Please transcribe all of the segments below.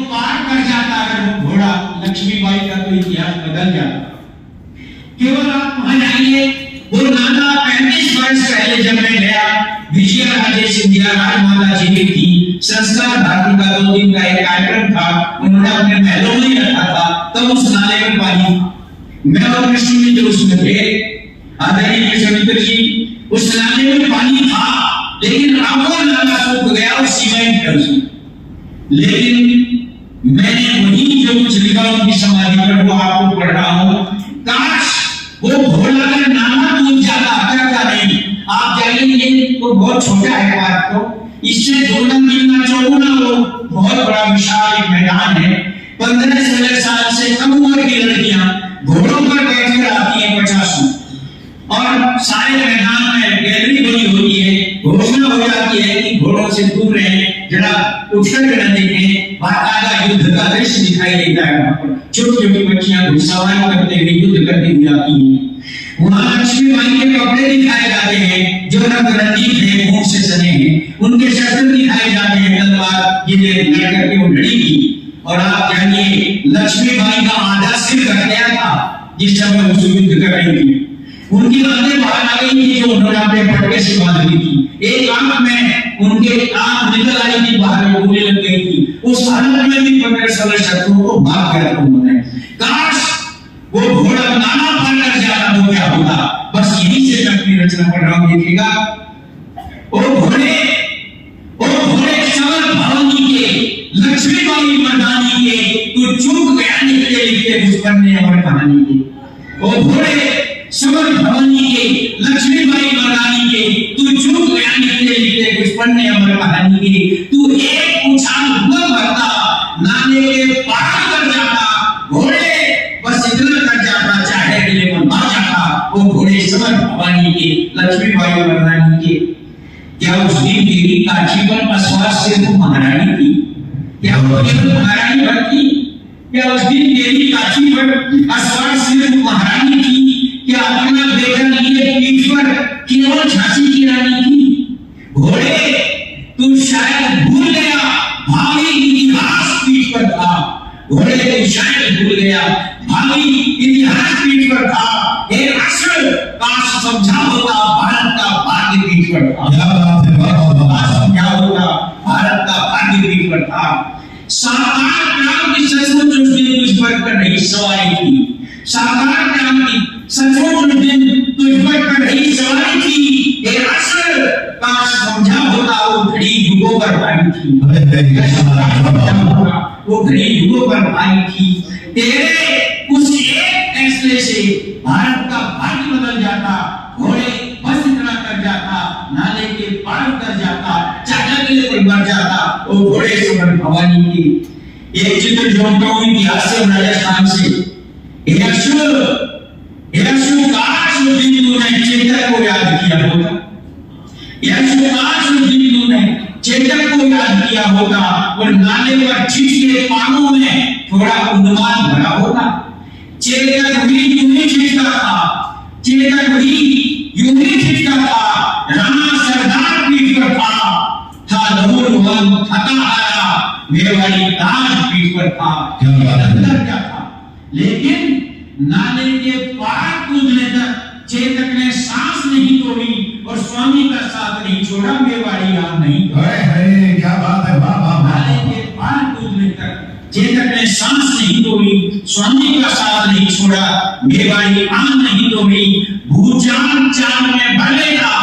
पार कर जाता अगर वो घोड़ा, लक्ष्मीबाई का तो इतिहास बदल जाता। केवल आप वहां जाइए, वो नाना 35 वर्ष पहले जब मैं गया, विजया राजे सिंधिया राजमाता जी की थी, संस्कार भारती का 2 दिन का एक कार्यक्रम था, उन्होंने अपने महलों में रखा था, तब उस नाले में पानी, मैं और कृष्ण जी जो उसमें थे, आदरणीय कृष्ण जी, उस नाले में पानी था, लेकिन अब वो नाला सूख गया और सीमेंट है उसमें। लेकिन मैंने वही जो कुछ लिखा उनकी समाधि पर वो आपको पढ़ रहा हूं, काश वो घोड़ा का नाना टूट जाता, करता नहीं। आप जानिए वो बहुत छोटा है बात, तो इससे 2 चौगुना वो बहुत बड़ा विशाल एक मैदान है। 15-16 साल से कम उम्र की लड़कियां घोड़ों पर बैठकर आती है 50 में, और सारे मैदान में गैलरी बनी होती है, घोषणा हो जाती है कि घोड़ों से दूर रहें, जरा उठकर न देखें, बाकायदा युद्ध का दृश्य दिखाई देता है। वहां पर छोटी-छोटी बच्चियां घुड़सवारी करते हुए युद्ध करती हुई आती हैं। वहां लक्ष्मीबाई के कपड़े दिखाए जाते हैं जो रंग रंगीन है, ऊन से सने हैं, उनके शस्त्र दिखाए जाते हैं, तलवार जिन्हें लड़कर के वो लड़ेगी। और आप जानिए लक्ष्मीबाई का आधा सिर कट गया था जिस समय वो युद्ध कर रही थी, उनकी आंखें बाहर आ गई थी जो उन्होंने अपने पटके से बांध ली थी, एक आंख में उनके आंख निकल आई थी बाहर में, गोली लग गई थी, उस हालत में भी 15-16 शत्रुओं को भाग गया था उन्होंने। काश वो घोड़ा नाना पार कर जाता तो क्या होता। बस यही से मैं अपनी रचना पढ़ रहा हूं, देखिएगा। ओ घोड़े सवर भवानी के, लक्ष्मीबाई मर्दानी के, तू चूक गया निकले लिखते दुश्मन ने अमर कहानी के। ओ घोड़े सवर भवानी के, लक्ष्मीबाई मर्दानी के, तू चूक गया निकले लिखते दुश्मन ने अमर कहानी के। तू एक उछाल हुआ भरता, नाले के पार कर जाता, घोड़े बस इतना कर जाता, चाहे दिले में मार जाता। वो घोड़े सवर भवानी के, लक्ष्मीबाई मर्दानी के। क्या उस दिन तेरी काशी पर असवार सिर्फ महारानी थी? क्या वो केवल महारानी भर थी? क्या उस दिन तेरी काशी पर असवार सिर्फ महारानी थी? क्या अपना बेटा लिए पीठ पर केवल झांसी की रानी थी? घोड़े तू शायद भूल गया, भावी इतिहास पीठ पर था। घोड़े तू शायद भूल गया, भावी इतिहास पीठ पर था। हे अश्व काश समझा होता, भारत का भाग्य पीठ पर था। समझा होता, भारत का भाग्य पीठ पर था। साकार प्राण की सचमुच उस दिन तुझ पर कर रही सवारी थी। साकार प्राण की सचमुच उस दिन तुझ पर कर रही सवारी थी। हे अश्व काश समझा होता, वो घड़ी युगों पर भाई थी। वो घड़ी युगों पर भाई थी। तेरे उस एक फैसले से भारत का भाग्य बदल जाता। घोड़े बस इतना कर जाता, नाले के पार कर जाता, चाचा के लिए मर जाता। वो घोड़े सवर भवानी की। एक चित्र जोड़ता हूं इतिहास से, राजस्थान से। काश उस दिन तूने चेतक को याद किया होता। काश उस दिन तूने चेतक को याद किया होता और नाले पर छिटके पानों में थोड़ा उन्माद भरा होता। चेतक भी यूं ही छिटका था, चेतक भी यूं ही छिटका था। राणा सरदार पीठ पर था लहूलुहान थका हारा, मेवाड़ी ताज पीठ पर था। अंदर क्या था, लेकिन नाले के पार कूदने तक चेतक ने सांस नहीं तोड़ी और स्वामी का साथ नहीं छोड़ा, मेवाड़ी याद नहीं। क्या बात है, वाह वाह। नाले के पार कूदने तक चेतक ने सांस नहीं तोड़ी, स्वामी का साथ नहीं छोड़ा, मेवाड़ी आन नहीं तोड़ी। भूचाल चाल में भलेगा,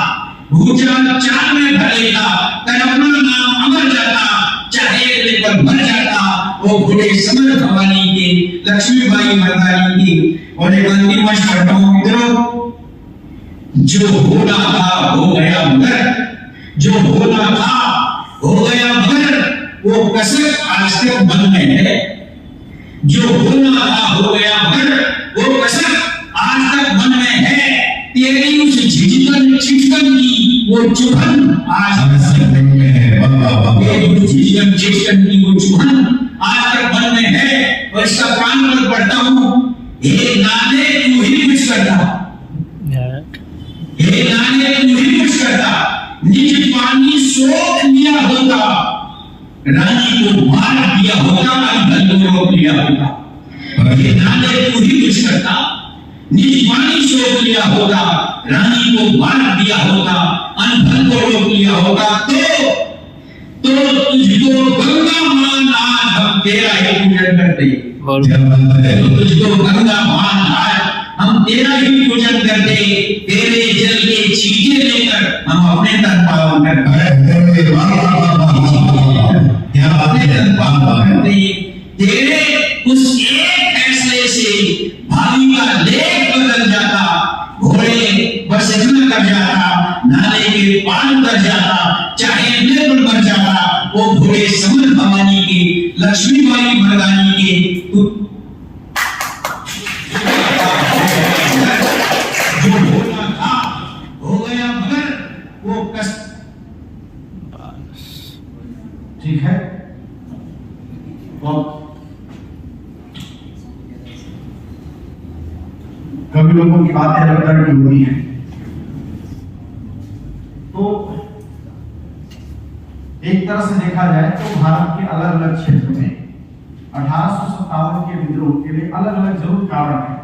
भूचाल चाल में भलेगा, कर अपना नाम अमर जाता, चाहे लेकर मर जाता। वो घोड़े सवर भवानी के, लक्ष्मीबाई मर्दानी के। और एक अंतिम वर्ष पढ़ता हूं मित्रों। जो होना था हो गया मगर, जो होना था हो गया मगर, वो कसर आज तक मन में है। जो होना था हो गया मगर, वो कसर आज तक मन में है। तेरी उस झिझकन छिटकन की वो चुभन आज तक मन में है। तेरी उस झिझकन छिटकन की वो चुभन आज तक मन में है। और इसका प्राण में पढ़ता हूं। हे नाले तू ही कुछ करता, हे नाले तू ही कुछ करता, निज पानी सोख लिया होता, रानी को मार दिया होता, अनबल को रोक लिया होता। ये नाले को ही कुछ करता, निज वाणी सोच लिया होता, रानी को मार दिया होता, अनबल को रोक लिया होता, तो तुझको गंगा मान आज हम तेरा ही पूजन करते। क्या बात है। तो तुझको गंगा मान आज हम तेरा ही पूजन करते, तेरे जल के छींटे लेकर हम अपने तन पावन करते। अरे वाह वाह वाह वाह। क्या बात अपने है। तन पावन करते। तेरे उस एक फैसले से भावी का लेख बदल जाता, घोड़े बस इतना कर जाता, नाले के पार कर जाता, चाहे निर्बल मर जाता। वो घोड़े समर भवानी के, लक्ष्मीबाई मर्दानी के जो होना था हो गया, मगर वो कष्ट ठीक है। और कभी लोगों की बातें अलग तरह की होती हैं, तो एक तरह से देखा जाए तो भारत के अलग अलग क्षेत्र में 1857 के विद्रोह के लिए अलग अलग जरूर कारण है।